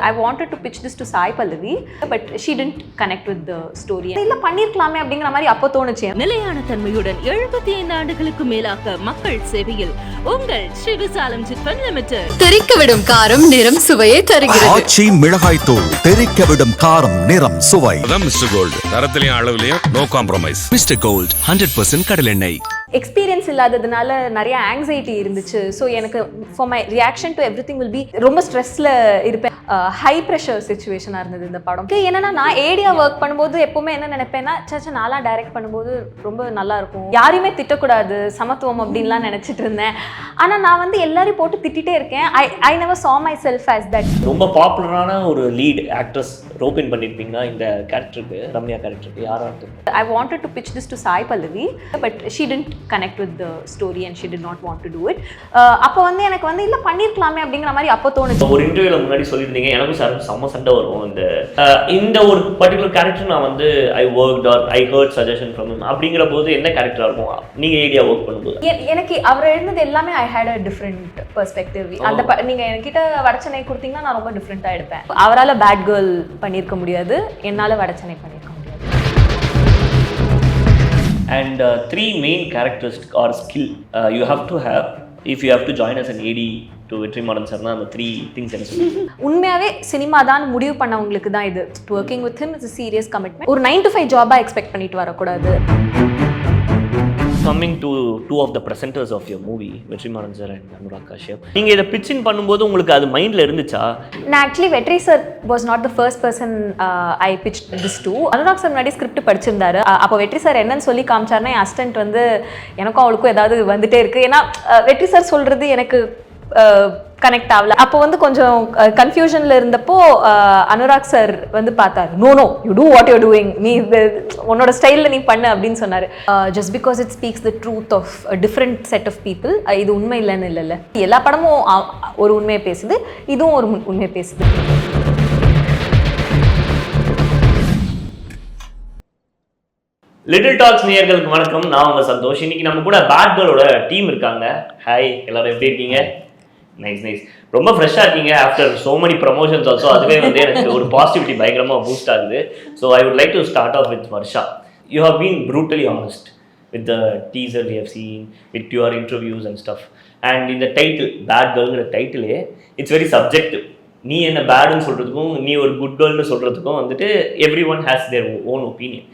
I wanted to pitch this to Sai Pallavi, but she didn't connect with the story. இல்ல பண்ணிருக்கலாமே அப்படிங்கிற மாதிரி அப்போ தோணுச்சு. நிலையான தன்மையுடன் 75 ஆண்டுகளுக்கு மேலாக மக்கள் சேவையில் உங்கள் ஸ்ரீவிசாலம் சிட்ஃபண்ட் லிமிடெட். தெறிக்கவிடும் காரம் நிறம் சுவையை தருகிறது. ஆச்சி மிளகாய் தூள் தெறிக்கவிடும் காரம் நிறம் சுவை. அதான் மிஸ்டர் கோல்ட், தரத்திலையும் அளவுலையும் நோ காம்ப்ரமைஸ். மிஸ்டர் கோல்ட் 100% கடலெண்ணெய். எக்ஸ்பீரியன்ஸ் இல்லாததுனால நிறைய ஆங்ஸைட்டி இருந்துச்சு. ஸோ எனக்கு for my reaction to everything will be ரொம்ப ஸ்ட்ரெஸ்ல இருப்பேன். ஹை ப்ரெஷர் சுச்சுவேஷனாக இருந்தது இந்த படம். என்னன்னா நான் ஏடியா ஒர்க் பண்ணும்போது எப்பவுமே என்ன நினைப்பேன்னா, சச்சா நான்லாம் டைரக்ட் பண்ணும்போது ரொம்ப நல்லா இருக்கும், யாரையுமே திட்டக்கூடாது, சமத்துவம் அப்படின்லாம் நினைச்சிட்டு இருந்தேன். ஆனால் நான் வந்து எல்லாரையும் போட்டு திட்டிகிட்டே இருக்கேன். I never saw myself as that. ரொம்ப பாப்புலரான ஒரு லீட் ஆக்ட்ரஸ் ரோபின் பண்ணியிருப்பீங்கன்னா இந்த கேரக்டருக்கு, ரம்யா கேரக்டருக்கு யாராக இருக்கும்? I wanted to pitch this to Sai Pallavi, but she didn't connect with the story and she did not want to do it. அப்போ வந்து எனக்கு வந்து இல்லை பண்ணியிருக்கலாமே அப்படிங்கிற மாதிரி அப்போ தோணுச்சு. ஒரு இன்டர்வியூல முன்னாடி சொல்லியிருந்தீங்க, எனக்கும் சார் செம்ம சண்டை வரும் இந்த ஒரு பர்டிகுலர் கேரக்டர் நான் வந்து I work or I heard suggestion from him அப்படிங்கிற போது என்ன கேரக்டராக இருக்கும் நீங்கள் ஏரியா ஒர்க் பண்ணும்போது? எனக்கு அவர் எழுந்தது எல்லாமே I had a different perspective. அந்த நீங்கள் என்கிட்ட வடச்சனை கொடுத்தீங்கன்னா நான் ரொம்ப டிஃப்ரெண்ட்டாக எடுப்பேன். அவரால் பேட் கேர்ள் பண்ணியிருக்க முடியாது, என்னால் வடச்சனை பண்ணியிருக்க முடியாது. And three main characteristic or skill you have to have if you have to join as an AD to Vetri sir na the three things என்ன சொல்லுங்க? உண்மையாவே சினிமா தான் முடிவு பண்ணவங்களுக்கு தான் இது. Working with him is a serious commitment. ஒரு 9 to 5 ஜாபா expect பண்ணிட்டு வரக்கூடாது. Coming to two of the presenters of your movie, Vetri sir and Anurag Kashyap, நீங்க இத பிட்சிங் பண்ணும்போது உங்களுக்கு அது மைண்ட்ல இருந்துச்சா? நான் actually Vetri sir was not the first person I pitched this to. Anurag sir முன்னாடி ஸ்கிரிப்ட் படிச்சிருந்தாரு. அப்போ வெட்ரி சார் என்னன்னு சொல்லி காமிச்சாருன்னா, என் அசிஸ்டன்ட் வந்து எனக்கும் அவளுக்கும் ஏதாவது வந்துட்டே இருக்கு. ஏன்னா வெட்ரி சார் சொல்றது எனக்கு கனெக்ட் ஆகல. அப்போ வந்து கொஞ்சம் கன்ஃபியூஷன்ல இருந்தப்போ அனுராக் சார் வந்து பார்த்தாரு. No you do what you doing, நீ உன்னோட ஸ்டைலில் நீ பண்ணு அப்படின்னு சொன்னார். Just because it speaks the truth of different set of people. இது உண்மை இல்லைன்னு இல்லைல்ல, எல்லா படமும் ஒரு உண்மையை பேசுது, இதுவும் ஒரு உண்மையை பேசுது. லிட்டில் டாக்ஸ் நேயர்களுக்கு வணக்கம், நான் உங்க சந்தோஷ். இன்னைக்கு நம்ம கூட பேட் கேர்ளோட டீம் இருக்காங்க. ஹாய் எல்லாரும், எப்படி இருக்கீங்க? நைஸ். ரொம்ப ஃப்ரெஷ்ஷாக இருக்கீங்க after so many promotions also. அதுவே வந்து எனக்கு ஒரு பாசிட்டிவிட்டி பயங்கரமாக பூஸ்ட் ஆகுது. So I would like to start off with Varsha. You have been brutally honest with the teaser we have seen, with your interviews and stuff. And இந்த title bad கேர்ள்ங்கிற டைட்டிலே it's very subjective. நீ என்ன பேடுன்னு சொல்கிறதுக்கும் நீ ஒரு good கேர்ள்னு சொல்கிறதுக்கும் வந்துட்டு every one has their own opinion.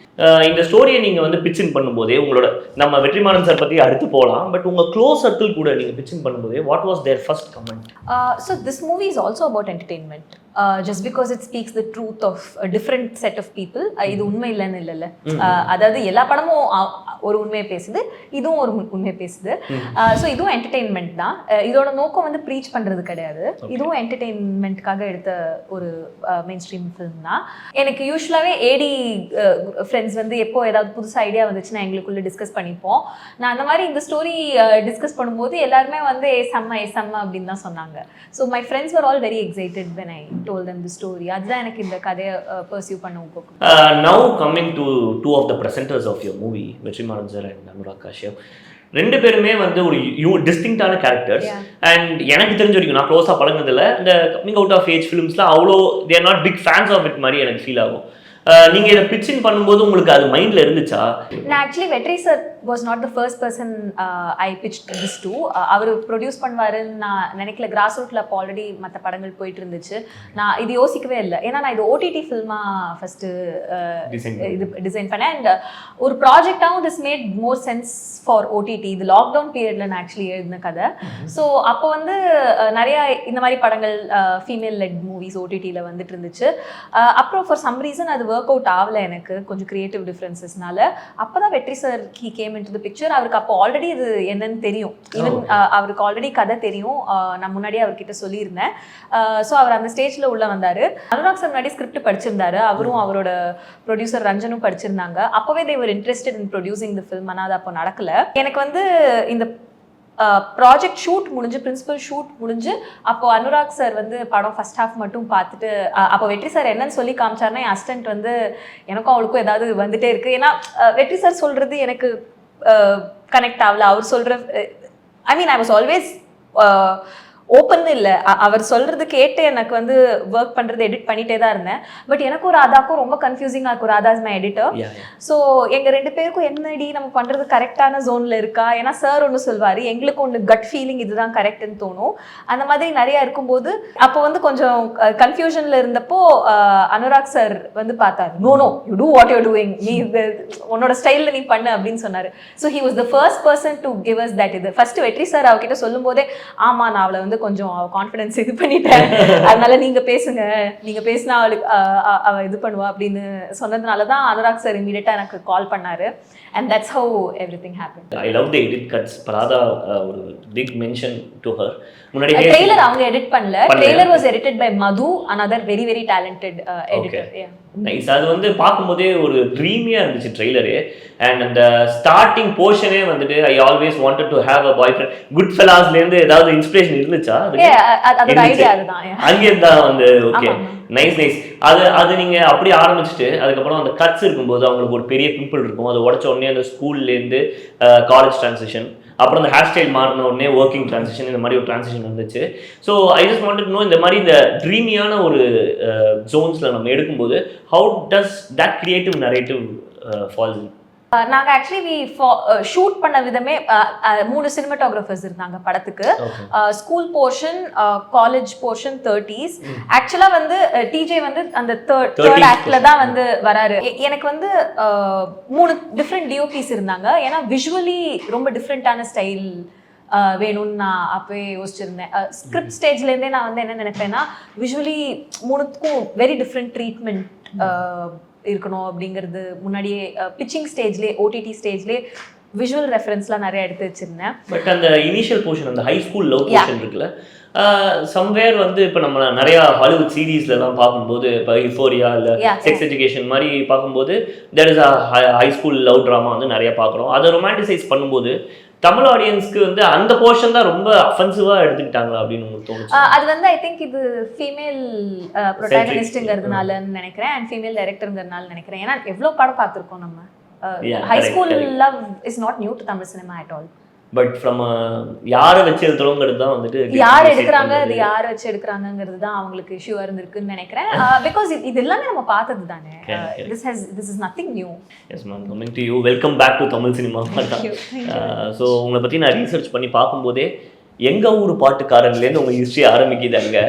இந்த ஸ்டோரியை நீங்கள் வந்து பிச்சின் பண்ணும்போதே உங்களோட, நம்ம வெற்றிமாறன் சார் பற்றி அடுத்து போகலாம், பட் உங்கள் க்ளோஸ் சர்க்கிள் கூட நீங்கள் பிச்சின் பண்ணும்போதே what was their first comment? So this movie is also about entertainment. Just because it speaks the truth of different set of people. இது உண்மை இல்லைன்னு இல்லைல்ல, அதாவது எல்லா படமும் ஒரு உண்மையை பேசுது, இதுவும் ஒரு உண்மையை பேசுது. ஸோ இதுவும் என்டர்டெயின்மெண்ட் தான். இதோட நோக்கம் வந்து ப்ரீச் பண்ணுறது கிடையாது. இதுவும் என்டர்டெயின்மெண்ட்காக எடுத்த ஒரு மெயின் ஸ்ட்ரீம் ஃபிலிம் தான். எனக்கு யூஸ்வலாகவே ஏடி ஃப்ரெண்ட்ஸ் வந்து எப்போ ஏதாவது புதுசாக ஐடியா வந்துச்சுன்னா எங்களுக்குள்ளே டிஸ்கஸ் பண்ணிப்போம். நான் அந்த மாதிரி இந்த ஸ்டோரி டிஸ்கஸ் பண்ணும்போது எல்லாருமே வந்து செம்ம அப்படின்னு தான் சொன்னாங்க. So my friends var all very excited when I told them the story. அதுதான் எனக்கு இந்த கதையை பர்சியூ பண்ண ஊக்கம். Now coming to two of the presenters of your movie, Vetrimaaran sir and Anurag Kashyap, ரெண்டு பேருமே வந்து ஒரு டிஸ்டிங்டான கேரக்டர்ஸ். அண்ட் எனக்கு தெரிஞ்ச வரைக்கும் நான் க்ளோஸாக பழகினதில்ல, இந்த கமிங் அவுட் ஆஃப் ஏஜ் ஃபிலிம்ஸ்லாம் அவ்வளோ they are not big fans of it மாதிரி எனக்கு ஃபீல் ஆகும். நீங்கள் இதை பிச்சிங் பண்ணும்போது உங்களுக்கு அது மைண்டில் இருந்துச்சா? நான் actually Vetri sir was not the first person I pitch this to. அவர் ப்ரொடியூஸ் பண்ணுவாருன்னு நான் நினைக்கல. கிராஸ் ரூட்டில் அப்போ ஆல்ரெடி மற்ற படங்கள் போயிட்டு இருந்துச்சு. நான் இது யோசிக்கவே இல்லை. ஏன்னா நான் இது ஓடிடி ஃபில்மாக ஃபஸ்ட்டு இது டிசைன் பண்ணேன். அண்ட் ஒரு ப்ராஜெக்டாகவும் this made more sense for OTT. இது லாக்டவுன் பீரியடில் நான் ஆக்சுவலி எழுதின கதை. ஸோ அப்போ வந்து நிறையா இந்த மாதிரி படங்கள் ஃபீமேல் லெட் மூவிஸ் ஓடிடியில் வந்துட்டு இருந்துச்சு. அப்புறம் ஃபார் சம் ரீசன் அது ஒர்க் அவுட் ஆகலை எனக்கு, கொஞ்சம் கிரியேட்டிவ் டிஃப்ரென்சஸ்னால. அப்போ தான் Vetri sir he came in to the picture. அவருக்கு அப்போ ஆல்ரெடி இது என்னன்னு தெரியும். ஈவன் அவருக்கு ஆல்ரெடி கதை தெரியும். நான் முன்னாடியே அவர்கிட்ட சொல்லியிருந்தேன். ஸோ அவர் அந்த ஸ்டேஜில் உள்ளே வந்தார். அனுராக் சார் முன்னாடி ஸ்கிரிப்ட் படிச்சிருந்தாரு. அவரும் அவரோட ப்ரொடியூசர் ரஞ்சனும் படிச்சிருந்தாங்க. அப்போவே they were interested in producing the film. ஆனால் அது அப்போ நடக்கலை. எனக்கு வந்து இந்த ப்ராஜெக்ட் ஷூட் முடிஞ்சு, பிரின்சிபல் ஷூட் முடிஞ்சு, அப்போ அனுராக் சார் வந்து படம் ஃபர்ஸ்ட் ஹாஃப் மட்டும் பார்த்துட்டு, அப்போ வெட்ரி சார் என்னன்னு சொல்லி காமிச்சாருன்னா, என் அசிஸ்டன்ட் வந்து எனக்கும் அவளுக்கும் ஏதாவது வந்துட்டே இருக்கு. ஏன்னா வெட்ரி சார் சொல்றது எனக்கு கனெக்ட் ஆகல. அவர் சொல்ற, ஐ மீன் ஐ வாஸ் ஆல்வேஸ் ஓப்பன் இல்லை. அவர் சொல்றது கேட்டு எனக்கு வந்து ஒர்க் பண்றது எடிட் பண்ணிட்டே தான் இருந்தேன். பட் எனக்கு ஒரு ராதாக்கும் ரொம்ப கன்ஃபியூசிங்காக இருக்கும். Radha is my editor. So எங்கள் 2 பேருக்கும் என்னடி நம்ம பண்ணுறது கரெக்டான ஜோனில் இருக்கா? ஏன்னா சார் ஒன்று சொல்வார், எங்களுக்கு ஒன்று கட் ஃபீலிங் இதுதான் கரெக்டுன்னு தோணும். அந்த மாதிரி நிறையா இருக்கும்போது அப்போ வந்து கொஞ்சம் கன்ஃபியூஷனில் இருந்தப்போ அனுராக் சார் வந்து பார்த்தாரு. No you do what you doing, நீ உன்னோட ஸ்டைலில் நீ பண்ணு அப்படின்னு சொன்னார். So he was the first person to give us that. இது ஃபர்ஸ்ட் வெற்றி சார் அவர்கிட்ட சொல்லும் போதே, ஆமாம் நான் அவளை வந்து கொஞ்சம் கான்ஃபிடன்ஸ் இது பண்ணிட்டேன், அதனால நீங்க பேசுங்க, நீங்க பேசினா அவளுக்கு அவ இது பண்ணுவா அப்படின்னு சொன்னதுனால தான் அனுராக் சார் இமீடியட்டா எனக்கு கால் பண்ணாரு. and that's how everything happened. I love the edit cuts. Prada ஒரு big mention to her. முன்னாடி ட்ரெய்லர் அவங்க எடிட் பண்ணல. Trailer was edited by Madhu, another very very talented editor. Yeah. Nice. அது வந்து பார்க்கும்போதே ஒரு ட்ரீமியா இருந்துச்சு ட்ரெய்லரு. அண்ட் அந்த ஸ்டார்டிங் போர்ஷனே வந்துட்டு I always wanted to have a boyfriend, good ஃபெலாஸ்லேருந்து ஏதாவது இன்ஸ்பிரேஷன் இருந்துச்சா? அதோட ஐடியா அதுதான். அங்கேருந்து தான் வந்து ஓகே நைஸ். அது நீங்கள் அப்படி ஆரம்பிச்சுட்டு அதுக்கப்புறம் அந்த கட்ஸ் இருக்கும்போது அவங்களுக்கு ஒரு பெரிய பிம்பிள் இருக்கும், அதை உடச்ச உடனே அந்த ஸ்கூல்லேருந்து காலேஜ் ட்ரான்சிஷன், அப்புறம் அந்த ஹேர் ஸ்டைல் மாறின உடனே ஒர்க்கிங் ட்ரான்சிஷன், இந்த மாதிரி ஒரு ட்ரான்சிஷன் இருந்துச்சு. So I just wanted know, இந்த மாதிரி இந்த ட்ரீமியான ஒரு ஜோன்ஸில் நம்ம எடுக்கும்போது how does that creative narrative falls in? நாங்கள் ஆக்சுவலி ஷூட் பண்ண விதமே 3 சினிமாட்டோகிராஃபர்ஸ் இருந்தாங்க படத்துக்கு. School portion, college portion, 30s. ஆக்சுவலாக வந்து டிஜே வந்து அந்த தேர்ட் ஆக்டில் தான் வந்து வராரு. எனக்கு வந்து 3 டிஃப்ரெண்ட் டிஓபிஸ் இருந்தாங்க. ஏன்னா விஷுவலி ரொம்ப டிஃப்ரெண்ட்டான ஸ்டைல் வேணும்னு நான் அப்போயே யோசிச்சிருந்தேன். ஸ்கிரிப்ட் ஸ்டேஜ்லேருந்தே நான் வந்து என்ன நினைப்பேன்னா, விஷுவலி 3த்துக்கும் வெரி டிஃப்ரெண்ட் ட்ரீட்மெண்ட் இருக்கணும் அப்படிங்கிறது முன்னாடியே பிச்சிங் ஸ்டேஜ்லேயே, ஓடிடி ஸ்டேஜ்லேயே விஷுவல் ரெஃபரன்ஸ்லாம் நிறைய எடுத்து வச்சிருந்தேன். பட் அந்த இனிஷியல் போர்ஷன், அந்த ஹை ஸ்கூல் லவ் போர்ஷன் இருக்குல்ல, சம்வேர் வந்து இப்போ நம்ம நிறையா ஹாலிவுட் சீரீஸ்லாம் பார்க்கும்போது, இப்போ யுஃபோரியா இல்லை செக்ஸ் எஜுகேஷன் மாதிரி பார்க்கும்போது there is a high school love drama வந்து நிறைய பார்க்குறோம். அதை ரொமான்டிசைஸ் பண்ணும்போது தமிழ் ஆடியன்ஸ்க்கு வந்து அந்த போர்ஷன் தான் ரொம்ப அஃபென்சிவாக எடுத்துக்கிட்டாங்களா அப்படின்னு உங்களுக்கு தோணுச்சு? அது வந்து ஐ திங்க் இது ஃபீமேல் ப்ரொட்டாகனிஸ்ட்ங்கிறதுனாலன்னு நினைக்கிறேன், அண்ட் ஃபீமேல் டைரக்டருங்கிறதுனால நினைக்கிறேன். ஏன்னா எவ்வளோ படம் பார்த்துருக்கோம் நம்ம. High school love is not new to Tamil cinema at all. But from யாரை வச்சு எடுத்துறோங்கிறது தான் வந்துட்டு யார் எடுக்கிறாங்க, அது யாரை வச்சு எடுக்கிறாங்கிறது தான் அவங்களுக்கு இஷ்யூவாக இருந்திருக்குன்னு நினைக்கிறேன். பிகாஸ் இது எல்லாமே நம்ம பார்த்தது தானே. This is nothing new. Yes ma'am, coming to you, welcome back to Tamil cinema. So உங்களை பற்றி நான் ரீசர்ச் பண்ணி பார்க்கும்போதே எங்கள் ஊர் பாட்டுக்காரன்லேருந்து உங்கள் ஹிஸ்ட்ரி ஆரம்பிக்குது. அங்கே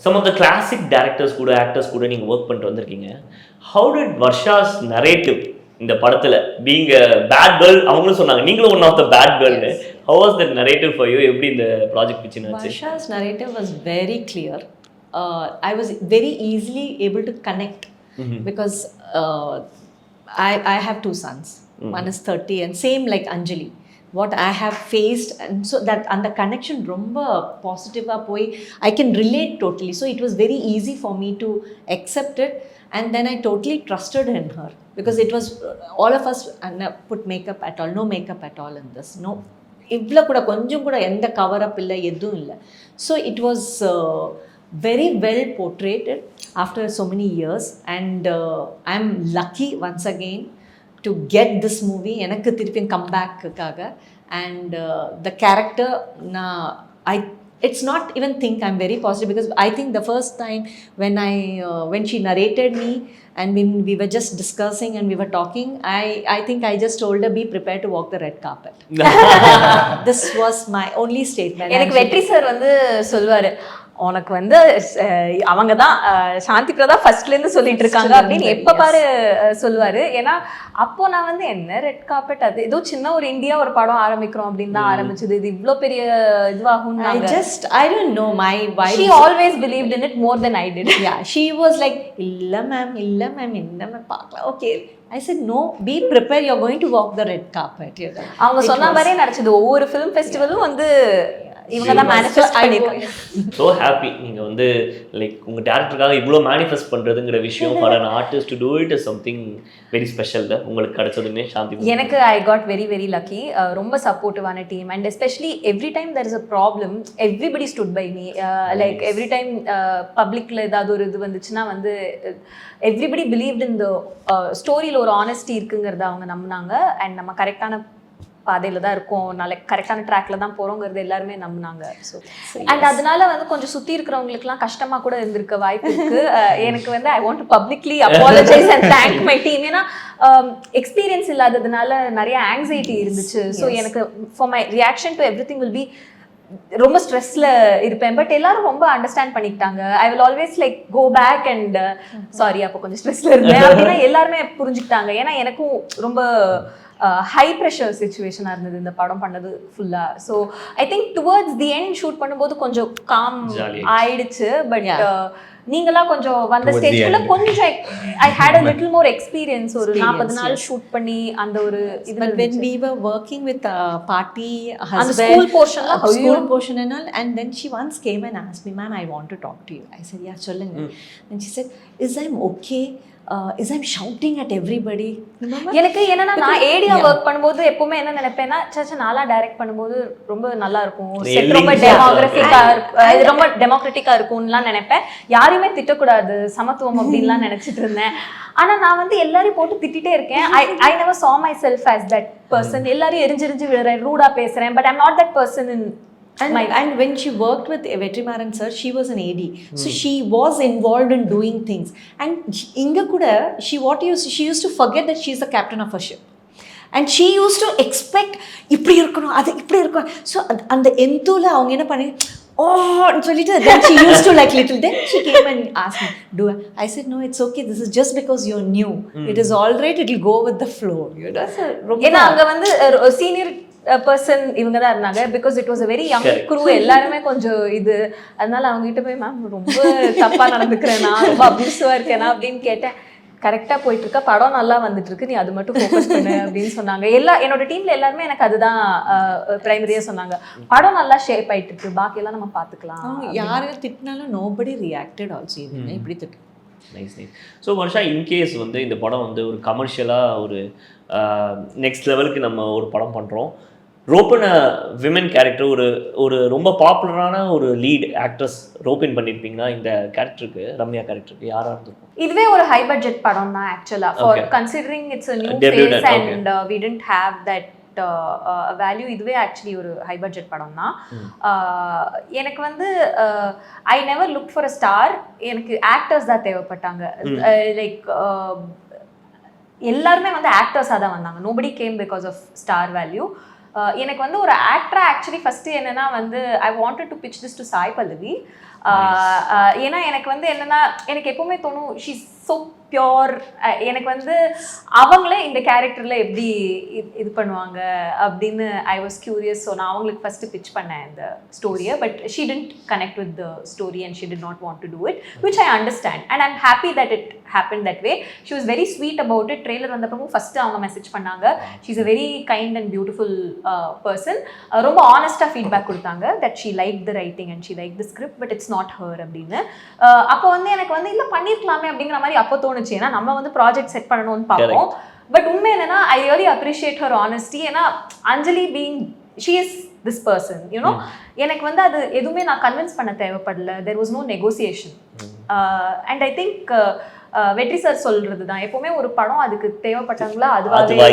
some of the classic directors கூட, ஆக்டர்ஸ் கூட நீங்கள் ஒர்க் பண்ணிட்டு வந்திருக்கீங்க. ஹவு டிட் வர்ஷாஸ் நரேட்டிவ் இந்த படத்துல பீயிங் பேட் கேர்ள், அவங்களும் சொன்னாங்க நீங்களும் ஒன் ஆஃப் த பேட் கேர்ள்னு, how was that narrative for you? எப்படி இந்த ப்ராஜெக்ட் பிச்சிங் ஆச்சு? Varsha's narrative was very clear. I was very easily able to connect because I have 2 sons. One is 30 and same like Anjali. What I have faced, and so that and the connection romba positive ah poi I can relate totally. So it was very easy for me to accept it, and then I totally trusted in her because it was all of us put makeup at all, no makeup at all in this, no ivla kuda konjam kuda endha cover up illa edum illa. So it was very well portrayed after so many years, and I'm lucky once again to get this movie எனக்கு திருப்பியும் கம்பேக்குக்காக. and the character it's not even think I'm very positive because I think the first time when she narrated me and when we were just discussing and we were talking, I think I just told her be prepared to walk the red carpet. This was my only statement. எனக்கு வெற்றி sir வந்து சொல்வாரு, உனக்கு வந்து அவங்க தான் சாந்தி பிரதா ஃபர்ஸ்ட்லேருந்து சொல்லிட்டு இருக்காங்க அப்படின்னு எப்போ பாரு சொல்லுவார். ஏன்னா அப்போ நான் வந்து என்ன ரெட் கார்பெட், அது ஏதோ சின்ன ஒரு இந்தியா ஒரு படம் ஆரம்பிக்கிறோம் அப்படின்னு தான் ஆரம்பிச்சது, இது இவ்வளோ பெரிய இதுவாகும். I don't know my wife. She always believed in it more than I did. Yeah, she was like இல்ல மேம் இன்னமே பார்க்கலாம். Okay, I said no, be prepared, you're going to walk the red carpet. அவங்க சொன்ன மாதிரியே நடச்சது. ஒவ்வொரு film ஃபெஸ்டிவலும் வந்து இவங்க தான் மேனிஃபெஸ்ட் பண்ணிருக்காங்க. ஸோ ஹாப்பி நீங்கள் வந்து லைக் உங்கள் டேரக்டருக்காக இவ்வளோ மேனிஃபெஸ்ட் பண்ணுறதுங்கிற விஷயம் for an artist to do it is something very special தான் உங்களுக்கு கிடைச்சதுன்னே சாந்தி. எனக்கு I got very very lucky. ரொம்ப சப்போர்ட்டிவான team, and especially every time there is a problem everybody stood by me. Like every time பப்ளிக்கில் ஏதாவது ஒரு இது வந்துச்சுன்னா வந்து எவ்ரிபடி பிலீவ்ட் இன் த ஸ்டோரியில் ஒரு ஆனஸ்டி இருக்குங்கிறத அவங்க நம்பினாங்க. அண்ட் நம்ம கரெக்டான பாதையில தான் இருக்கோம், நல்ல கரெக்டான ட்ராக்ல தான் போறோங்கிறது எல்லாருமே நம்பினாங்க. ஸோ அண்ட் அதனால வந்து கொஞ்சம் சுத்தி இருக்கிறவங்களுக்குலாம் கஷ்டமா கூட இருந்திருக்க வாய்ப்பு இருக்கு. எனக்கு வந்து I want to publicly apologise and thank my team. ஏன்னா எக்ஸ்பீரியன்ஸ் இல்லாததுனால நிறைய ஆங்ஸைட்டி இருந்துச்சு. ஸோ எனக்கு for my reaction to everything will be ரொம்ப ஸ்ட்ரெஸ்ல இருப்பேன். பட் எல்லாரும் ரொம்ப அண்டர்ஸ்டாண்ட் பண்ணிக்கிட்டாங்க. I will always like go back and sorry அப்போ கொஞ்சம் ஸ்ட்ரெஸ்ல இருந்தேன் அப்படின்னா எல்லாருமே புரிஞ்சுக்கிட்டாங்க. ஏன்னா எனக்கும் ரொம்ப ஹை ப்ரெஷர் சுச்சுவேஷனாக இருந்தது இந்த படம் பண்ணது ஃபுல்லாக. So I think towards the end shoot பண்ணும்போது கொஞ்சம் காம் ஆயிடுச்சு. பட் நீங்களாம் கொஞ்சம் வந்த ஸ்டேஜ்க்குள்ள கொஞ்சம் ஐ had a little more experience. ஒரு 40 நாள் ஷூட் பண்ணி அந்த ஒரு இது. But when we were working with party husband, அந்த school portion and all, and then she once came and asked me, ma'am, I want to talk to you. I said, yeah, சொல்லுங்க. Then she said, is I'm okay? Is I'm shouting at everybody? எனக்கு என்னன்னா நான் ஏடியா work பண்ணும்போது எப்பவுமே என்ன நினைப்பேன்னா நாளா direct பண்ணும்போது ரொம்ப நல்லா இருக்கும், செட் ரொம்ப ரொம்ப டெமோக்ராட்டிக்கா இருக்கும்லாம் நினைப்பேன். யாரையுமே திட்டக்கூடாது, சமத்துவம் அப்படின்லாம் நினைச்சிட்டு இருந்தேன். ஆனா நான் வந்து எல்லாரையும் போட்டு திட்டிட்டே இருக்கேன். I never saw myself as that person. எல்லாரையும் எரிஞ்செரிஞ்சு விழுறேன், ரூடா பேசுறேன். But I'm not that person in And when she worked with Vetri sir, she was an AD. So she was involved in doing things. And Inga kuda, she used to forget that she is the captain of a ship. And she used to expect, இப்படி இருக்கணும், அது இப்படி இருக்கணும். So அந்த எந்தூல அவங்க என்ன பண்ணி then she used to like little. Then she came and asked me, do I said, no, it's okay. This is just because you're new. It is all right. It will go with the flow. You know? ஏன்னா அங்க வந்து senior person இவங்க தான் இருந்தாங்க. Because it was a very young crew. எல்லாருமே கொஞ்சம் இது. அதனால அவங்க கிட்ட போய் மேம் ரொம்ப தப்பா நடந்துக்கிறேனா, ரொம்ப அபியூசிவா இருக்கேனா அப்படின்னு கேட்டேன். கரெக்டாக போயிட்டு இருக்கா, படம் நல்லா வந்துட்டு இருக்கு, நீ அது மட்டும் ஃபோக்கஸ் பண்ணு அப்படின்னு சொன்னாங்க. என்னோட டீம்ல எல்லாருமே எனக்கு அதுதான் பிரைமரியா சொன்னாங்க. படம் நல்லா ஷேப் ஆயிட்டு இருக்கு, பாக்கியெல்லாம் நம்ம பார்த்துக்கலாம். யாரும் திட்டினாலும் நோபடி ரியாக்டட் ஆல்சோ. இப்படி திட்டு. நைஸ். ஸோ வர்ஷா, இன்கேஸ் வந்து இந்த படம் வந்து ஒரு கமர்ஷியலாக ஒரு நெக்ஸ்ட் லெவலுக்கு நம்ம ஒரு படம் பண்ணுறோம், ரோப்பன் விமன் கேரக்டர் ஒரு ரொம்ப பாப்புலரான ஒரு லீட் ஆக்ட்ரஸ் ரோப்பின் பண்ணியிருப்பீங்கன்னா இந்த கேரக்டருக்கு, ரம்யா கேரக்டருக்கு யாராக இருந்திருக்கும்? இதுவே ஒரு ஹை பட்ஜெட் படம் தான் ஆக்சுவலா. For considering it's a new face and we didn't have that value. இதுவே ஆக்சுவலி ஒரு ஹை பட்ஜெட் படம் தான். எனக்கு வந்து I never look for a star. எனக்கு ஆக்டர்ஸ் தான் தேவைப்பட்டாங்க. லைக் எல்லாருமே வந்து ஆக்டர்ஸாக தான் வந்தாங்க. Nobody came because of star value. எனக்கு வந்து ஒரு ஆக்டரா ஆக்சுவலி ஃபர்ஸ்ட் என்னன்னா வந்து I wanted to pitch this to Sai Pallavi. ஏன்னா எனக்கு வந்து என்னன்னா எனக்கு எப்பவுமே தோணும் ஷீ இஸ் ஸோ பியோர். எனக்கு வந்து அவங்களே இந்த கேரக்டரில் எப்படி இது பண்ணுவாங்க அப்படின்னு ஐ வாஸ் கியூரியஸ். ஸோ நான் அவங்களுக்கு ஃபஸ்ட்டு பிச் பண்ணேன் இந்த ஸ்டோரியை. But she didn't connect with the story and she did not want to do it, which I understand. And I'm happy that it happen that way. She was very sweet about it. Trailer வந்தப்பவும் first அவங்க message பண்ணாங்க, she is a very kind and beautiful person. ரொம்ப ஆனஸ்டாக feedback கொடுத்தாங்க that she like the writing and she like the script but it's not her அப்படின்னு. அப்போ வந்து எனக்கு வந்து இல்லை பண்ணியிருக்கலாமே அப்படிங்கிற மாதிரி அப்போ தோணுச்சு. ஏன்னா நம்ம வந்து ப்ராஜெக்ட் செட் பண்ணணும்னு பார்ப்போம். பட் உண்மை என்னன்னா I really appreciate her honesty. ஏன்னா Anjali being she is this person you know. எனக்கு வந்து அது எதுவுமே நான் கன்வின்ஸ் பண்ண தேவைப்படல. There was no negotiation. And I think Vetri sir சொல்றது தான் எப்பவுமே ஒரு படம் அதுக்கு தேவைப்பட்டாங்களா அதுவாகவே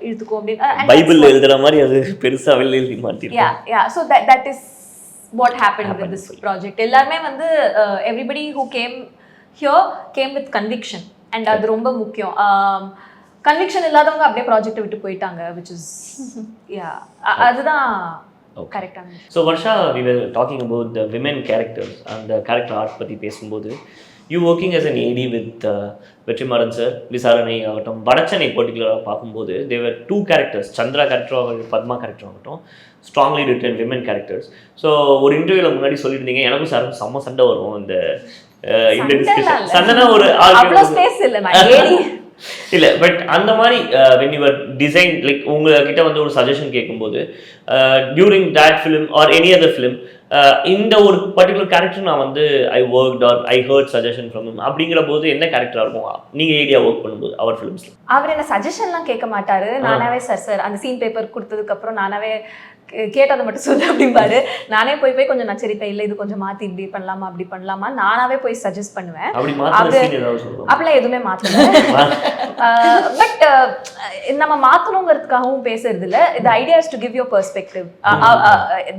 இழுத்துக்கும் அப்படின்னு பைபிள் எழுதுற மாதிரி அது பெருசாக எழுதி மாட்டேன். Yeah so that is what happened with this project. எல்லாருமே வந்து everybody who came here came with conviction and அது ரொம்ப முக்கியம். கன்விக்ஷன் இல்லாதவங்க அப்படியே ப்ராஜெக்ட்டை விட்டு போயிட்டாங்க, which is அதுதான் கரெக்டான. So Varsha, we were talking about the women characters and the character arc பற்றி பேசும்போது you working as an AD with Vetrimaaran sir, விசாரணை ஆகட்டும், வடச்சனை பர்டிகுலராக பார்க்கும்போது தேவர் 2 கேரக்டர்ஸ், சந்திரா கேரக்டர் ஆகட்டும், பத்மா கேரக்டர் ஆகட்டும், strongly written women characters. So ஒரு இன்டர்வியூவில் முன்னாடி சொல்லியிருந்தீங்க எனக்கும் சார் செம்ம சண்டை வரும் இந்த டிஸ்கஷன். சண்டைனா ஒரு இல்லை, பட் அந்த மாதிரி வென் யூவர் டிசைன் லைக் உங்ககிட்ட வந்து ஒரு சஜஷன் கேட்கும்போது during that film or any other film இந்த ஒரு பர்டிகுலர் கேரக்டர் நான் வந்து I work or I heard suggestion from him அப்படிங்கிற போது என்ன கேரக்டராக இருக்கும் நீங்கள் ஏரியா ஒர்க் பண்ணும்போது அவர் ஃபிலிம்ஸில்? அவர் என்ன சஜஷன்லாம் கேட்க மாட்டாரு. நானாவே சார் அந்த சீன் பேப்பர் கொடுத்ததுக்கப்புறம் நானாவே கேட்டதை மட்டும் சொல்லு அப்படிம்பாரு. நானே போய் கொஞ்சம் நச்சரிப்பேன், இல்லை இது கொஞ்சம் மாற்றி இப்படி பண்ணலாமா அப்படி பண்ணலாமா நானாவே போய் சஜஸ்ட் பண்ணுவேன். அப்படிலாம் எதுவுமே மாற்றல. பட் நம்ம மாற்றணுங்கிறதுக்காகவும் பேசுறது இல்லை. The idea is to give your perspective.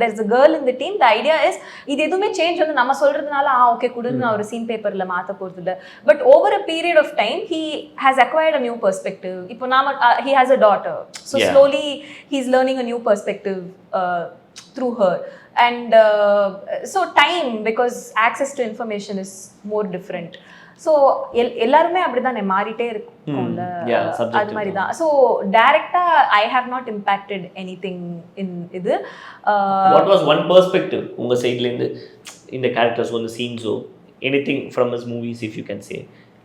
There is a girl in the team. The idea is இது எதுவுமே சேஞ்ச் வந்து நம்ம சொல்றதுனால ஓகே கொடுன்னு நான் ஒரு சீன் பேப்பரில் மாற்ற போகிறது இல்லை. But over a period of time he has acquired a new perspective. இப்போ நாம he has a daughter. So slowly he is learning a new perspective through her. And so time, because access to information is more different. So எல்லாருமே அப்படிதான் மாறிட்டே இருக்கும்ல, அது மாதிரி தான். So டைரக்டாக I have not impacted anything in இது. What was one perspective உங்கள் சைட்லேருந்து இந்த கேரக்டர்ஸ் வந்து சீன்ஸோ anything from his movies if you can say?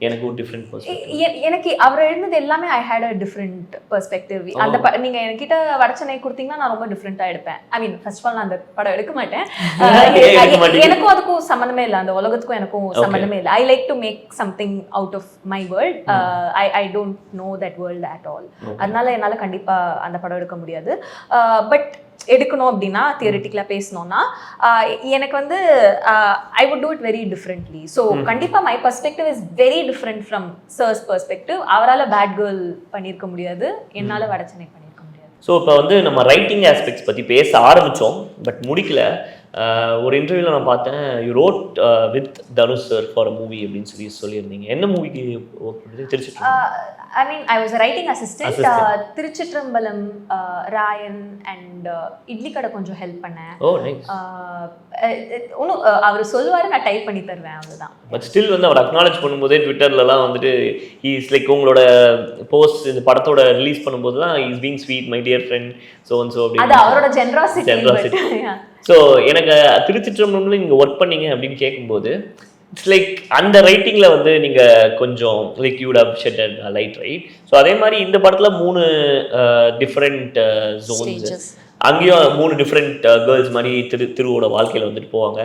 எனக்கு ஒரு டிஃப்ரெண்ட் பெர்ஸ்பெக்டிவ். எனக்கு அவர் எழுந்தது எல்லாமே I had a different perspective. அந்த நீங்கள் என்கிட்ட வடச்சனை கொடுத்தீங்கன்னா நான் ரொம்ப டிஃப்ரெண்ட்டாக எடுப்பேன். I mean first of all நான் அந்த படம் எடுக்க மாட்டேன். எனக்கும் அதுக்கும் சம்மந்தமே இல்லை, அந்த உலகத்துக்கும் எனக்கும் சம்மந்தமே இல்லை. I like to make something out of my world. I don't know that world at all. அதனால என்னால் கண்டிப்பாக அந்த படம் எடுக்க முடியாது. பட் எடுக்கணும் அப்படின்னா தியரிட்டிக்கலாக பேசணும்னா எனக்கு வந்து I would do it very differently. So கண்டிப்பாக my perspective is very different from sir's perspective. அவரால் பேட் கேர்ள் பண்ணியிருக்க முடியாது, என்னால் வடச்சனை பண்ணியிருக்க முடியாது. ஸோ இப்போ வந்து நம்ம ரைட்டிங் ஆஸ்பெக்ட்ஸ் பற்றி பேச ஆரம்பித்தோம், பட் முடிக்கல. ஒரு இன்டர்வியூவில் நான் பார்த்தேன், you wrote with Dhanush sir for a movie அப்படின்னு சொல்லியிருந்தீங்க. என்ன மூவிக்கு ஒர்க் பண்ணுறது? Thiruchitrambalam. I mean, I was a writing assistant. Thiruchitrambalam, Raayan and Idli Kadai கொஞ்சம் ஹெல்ப் பண்ணேன். ஒன்றும் அவர் சொல்லுவார், நான் டைப் பண்ணி தருவேன், அவ்வளோதான். பட் ஸ்டில் வந்து அவர் அக்னாலேஜ் பண்ணும்போதே ட்விட்டர்லலாம் வந்துட்டு இஸ் லைக் உங்களோட போஸ்ட் இந்த படத்தோட ரிலீஸ் பண்ணும்போது தான் is being sweet my dear friend so and so அப்படி. அது அவரோட ஜென்ராசிட்டி. ஸோ எனக்கு திருச்சிற்றம்பலம்ல நீங்கள் ஒர்க் பண்ணீங்க அப்படின்னு கேட்கும்போது இட்ஸ் லைக் அந்த ரைட்டிங்கில் வந்து நீங்கள் கொஞ்சம் like you would have shed a light, right? So அதே மாதிரி இந்த படத்தில் 3 டிஃப்ரெண்ட் ஜோன்ஸ், அங்கேயும் 3 டிஃப்ரெண்ட் கேர்ள்ஸ் மாதிரி திருவோட வாழ்க்கையில் வந்துட்டு போவாங்க.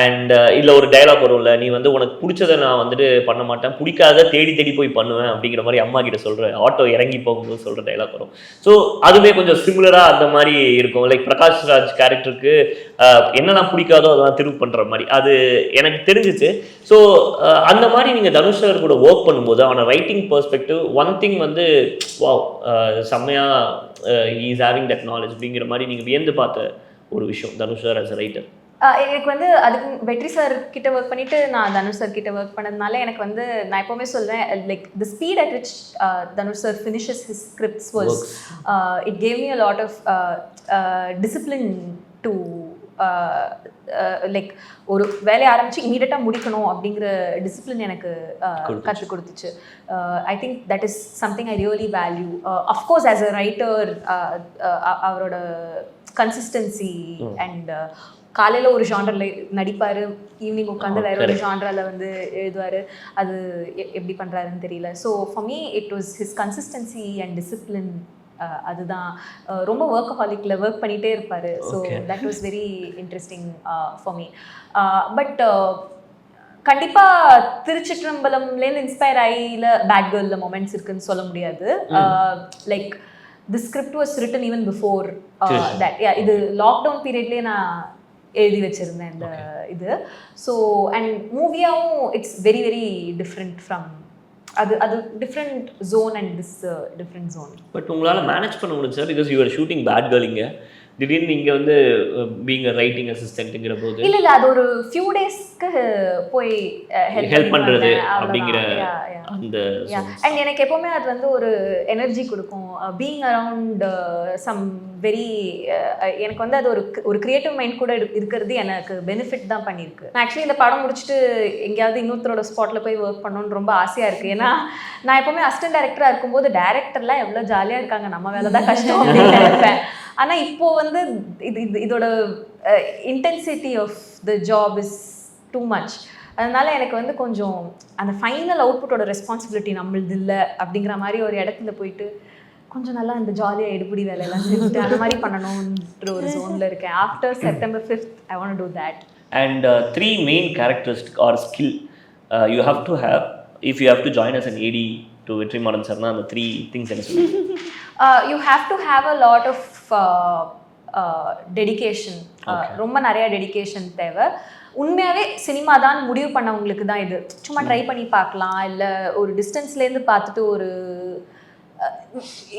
அண்ட் இதில் ஒரு டைலாக் வரும்ல, நீ வந்து உனக்கு பிடிச்சதை நான் வந்துட்டு பண்ண மாட்டேன், பிடிக்காத தேடி தேடி போய் பண்ணுவேன் அப்படிங்கிற மாதிரி அம்மா கிட்ட சொல்கிறேன், ஆட்டோ இறங்கி போகும்போது சொல்கிற டைலாக் வரும். ஸோ அதுவே கொஞ்சம் சிமிலராக அந்த மாதிரி இருக்கும். லைக் பிரகாஷ் ராஜ் கேரக்டருக்கு என்னெல்லாம் பிடிக்காதோ அதெல்லாம் திருவு பண்ணுற மாதிரி அது எனக்கு தெரிஞ்சிச்சு. ஸோ அந்த மாதிரி நீங்கள் தனுஷ் சார் கூட ஒர்க் பண்ணும்போது அவனை ரைட்டிங் பெர்ஸ்பெக்டிவ் ஒன் திங் வந்து வாவ் செம்மையாக he is having that knowledge அப்படிங்கிற மாதிரி நீங்கள் வியந்து பார்த்த ஒரு விஷயம் Dhanush sir as a writer? எனக்கு வந்து அதுக்கு வெற்றி சார் கிட்ட ஒர்க் பண்ணிட்டு நான் தனுஷ் சார் கிட்ட ஒர்க் பண்ணதுனால எனக்கு வந்து நான் எப்போவுமே சொல்வேன், like the speed at which Dhanush sir finishes his scripts was it gave me a lot of discipline to like ஒரு வேலையை ஆரம்பிச்சு இமீடியட்டாக முடிக்கணும் அப்படிங்கிற டிசிப்ளின் எனக்கு கற்றுக் கொடுத்துச்சு. I think that is something I really value. Of course as a writer அவரோட கன்சிஸ்டன்சி அண்ட் காலையில் ஒரு ஜான்ரில் நடிப்பார், ஈவினிங் உட்காந்து வேற ஒரு ஜான்ரில் வந்து எழுதுவார். அது எப்படி பண்ணுறாருன்னு தெரியல. So for me it was his consistency and discipline. அதுதான் ரொம்ப ஒர்க்கஹாலிக்கில் ஒர்க் பண்ணிகிட்டே இருப்பார். So that was very interesting for me. But கண்டிப்பாக திருச்சிற்றம்பலம்லேருந்து இன்ஸ்பயர் ஆகியில் பேட் கேர்ளில் மொமெண்ட்ஸ் இருக்குன்னு சொல்ல முடியாது. Like the script was written even before that. இது லாக்டவுன் பீரியட்லேயே நான் எழுதி வச்சுருந்தேன் இந்த இது. ஸோ அண்ட் மூவியாகவும் it's very very different from அது different zone and this different zone. But உங்களால் மேனேஜ் பண்ண முடிஞ்சா because you are shooting bad girl இங்கே திடீர்னு இங்கே வந்து பீங் அ ரைட்டிங் அசிஸ்டன்ட்ங்கிற போது இல்லை அது ஒரு ஃபியூ டேஸ்க்கு போய் ஹெல்ப் பண்ணுறது அப்படிங்கிற அந்த அண்ட் எனக்கு எப்போவுமே அது வந்து ஒரு எனர்ஜி கொடுக்கும். பீயிங் அரவுண்ட் சம் வெரி எனக்கு வந்து அது ஒரு கிரியேட்டிவ் மைண்ட் கூட இருக்கிறது எனக்கு பெனிஃபிட் தான் பண்ணியிருக்கு. நான் ஆக்சுவலி இந்த படம் முடிச்சுட்டு எங்கேயாவது இன்னொருத்தரோட ஸ்பாட்டில் போய் ஒர்க் பண்ணணுன்னு ரொம்ப ஆசையாக இருக்குது. ஏன்னா நான் எப்போவுமே அசிஸ்டன்ட் டைரக்டராக இருக்கும்போது டைரக்டர்லாம் எவ்வளோ ஜாலியாக இருக்காங்க, நம்ம வேலை தான் கஷ்டம் அப்படின்னு நினைப்பேன். ஆனால் இப்போது வந்து இதோட intensity of the job is too much. அதனால எனக்கு வந்து கொஞ்சம் அந்த ஃபைனல் அவுட்புட்டோட ரெஸ்பான்சிபிலிட்டி நம்மளது இல்லை அப்படிங்கிற மாதிரி ஒரு இடத்துல போயிட்டு கொஞ்சம் நல்லா இந்த ஜாலியாக எடுபடி வேலையெல்லாம் செஞ்சுட்டு அந்த மாதிரி பண்ணணுன்ற ஒரு ஜோனில் இருக்கேன். After September 5th I want to do that. And 3 main characteristics or skill you have to have if you have to join as an AD to Vetri Maran sir na அந்த 3 things என்ன சொல்லுங்க? You have to have a lot of dedication, ரொம்ப நிறைய dedication தேவை. உண்மையாகவே cinema தான் முடிவு பண்ணவங்களுக்கு தான் இது. சும்மா ட்ரை பண்ணி பார்க்கலாம், இல்லை ஒரு டிஸ்டன்ஸ்லேருந்து பார்த்துட்டு ஒரு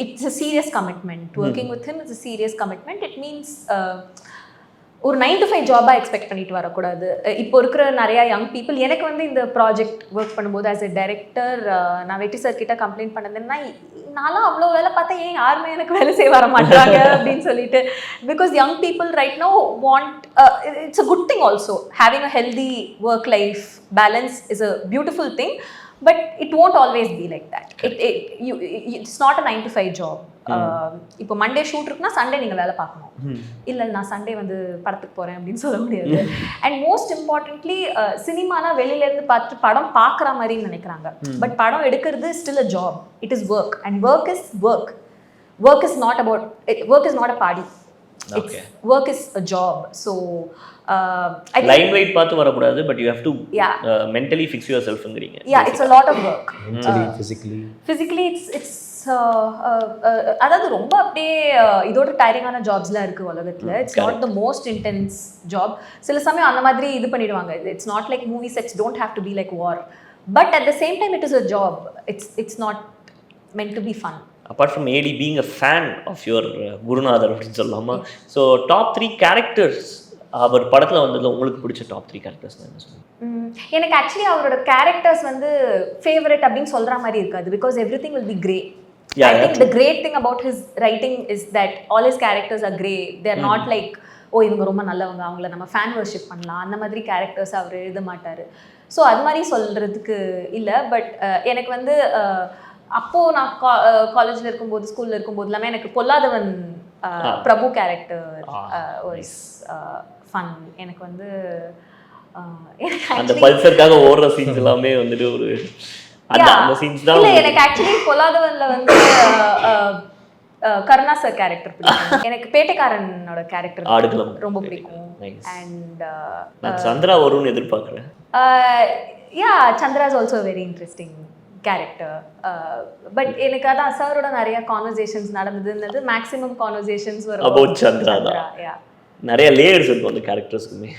it's a serious commitment. Working with him it's a serious commitment. It means ஒரு 9 to 5 ஜாபாக எக்ஸ்பெக்ட் பண்ணிட்டு வரக்கூடாது. இப்போ இருக்கிற நிறையா யங் பீப்புள், எனக்கு வந்து இந்த ப்ராஜெக்ட் ஒர்க் பண்ணும்போது ஆஸ் எ டைரக்டர் நான் வெற்றி சார் கிட்ட கம்ப்ளைண்ட் பண்ணதுன்னா, நான்லாம் அவ்வளோ வேலை பார்த்தா ஏன் யாருமே எனக்கு வேலை செய்ய வர மாட்டாங்க அப்படின்னு சொல்லிட்டு. Because young people right no want, it's a good thing also. Having a healthy work life balance is a beautiful thing. But it won't always be like that. It's not a 9 to 5 job. இப்போ Monday shoot இருக்குன்னா Sunday நீங்கள் வேலை பார்க்கணும். இல்லை நான் Sunday வந்து படத்துக்கு போகிறேன் அப்படின்னு சொல்ல முடியாது. அண்ட் மோஸ்ட் இம்பார்ட்டன்ட்லி சினிமானா வெளியிலேருந்து பார்த்துட்டு படம் பார்க்குற மாதிரின்னு நினைக்கிறாங்க. பட் படம் எடுக்கிறது still a job. It is work. And work is work. Work is not about, work is not a party. Work is a job. So limelight பார்த்து வரக்கூடாது, but you have to mentally fix yourself ங்கறீங்க. Yeah, it's a lot of work. Mentally, physically it's அதாவது ரொம்ப அப்படியே இதோட டயரிங்கான ஜாப்ஸ்லாம் இருக்குது உலகத்தில். It's not the most intense job. சில சமயம் அந்த மாதிரி இது பண்ணிடுவாங்க. It's not like movie sets don't have to be like war. But at the same time it is a job. It's not meant to be fun. Apart from AD being a fan of your குருநாதர் அப்படின்னு சொல்லலாமா, so top 3 characters அவர் படத்தில் வந்ததில் உங்களுக்கு பிடிச்ச top 3 characters என்ன சொல்லுங்கள்? எனக்கு ஆக்சுவலி அவரோட கேரக்டர்ஸ் வந்து ஃபேவரட் அப்படின்னு சொல்கிற மாதிரி இருக்காது. Because every thing will B grey. I think the great thing about his writing is that all his characters are grey. They are not like, ஓ இவங்க ரொம்ப நல்லவங்க, அவங்கள நம்ம ஃபேன் வர்ஷிப் பண்ணலாம், அந்த மாதிரி கேரக்டர்ஸ் அவர் எழுத மாட்டார். ஸோ அது மாதிரி சொல்கிறதுக்கு இல்லை. பட் எனக்கு வந்து அப்போது நான் காலேஜில் இருக்கும்போது, ஸ்கூலில் இருக்கும்போது எல்லாமே எனக்கு பொல்லாதவன் பிரபு கேரக்டர் வாஸ் ஃபன். எனக்கு வந்து அந்த பல்சருக்காக ஓடுற சீன்ஸ் எல்லாமே வந்துட்டு ஒரு அந்த சீன்ஸ் தான். இல்லை, எனக்கு ஆக்சுவலி பொல்லாதவன்ல வந்து கருணா சார் கேரக்டர் பிடிக்கும். எனக்கு பேட்டைக்காரனோட கேரக்டர் ரொம்ப பிடிக்கும். அண்ட் சந்திரா வரும்னு எதிர்பார்க்குறேன். Chandra is also very interesting character. But எனக்கு அதான் சாரோட நிறைய கான்வர்சேஷன்ஸ் நடந்ததுன்றது, மேக்ஸிமம் கான்வர்சேஷன்ஸ் வரும் அபவுட் சந்திரா தான். நிறைய லேயர்ஸ் இருக்கும் அந்த கேரக்டர்ஸ்க்குமே.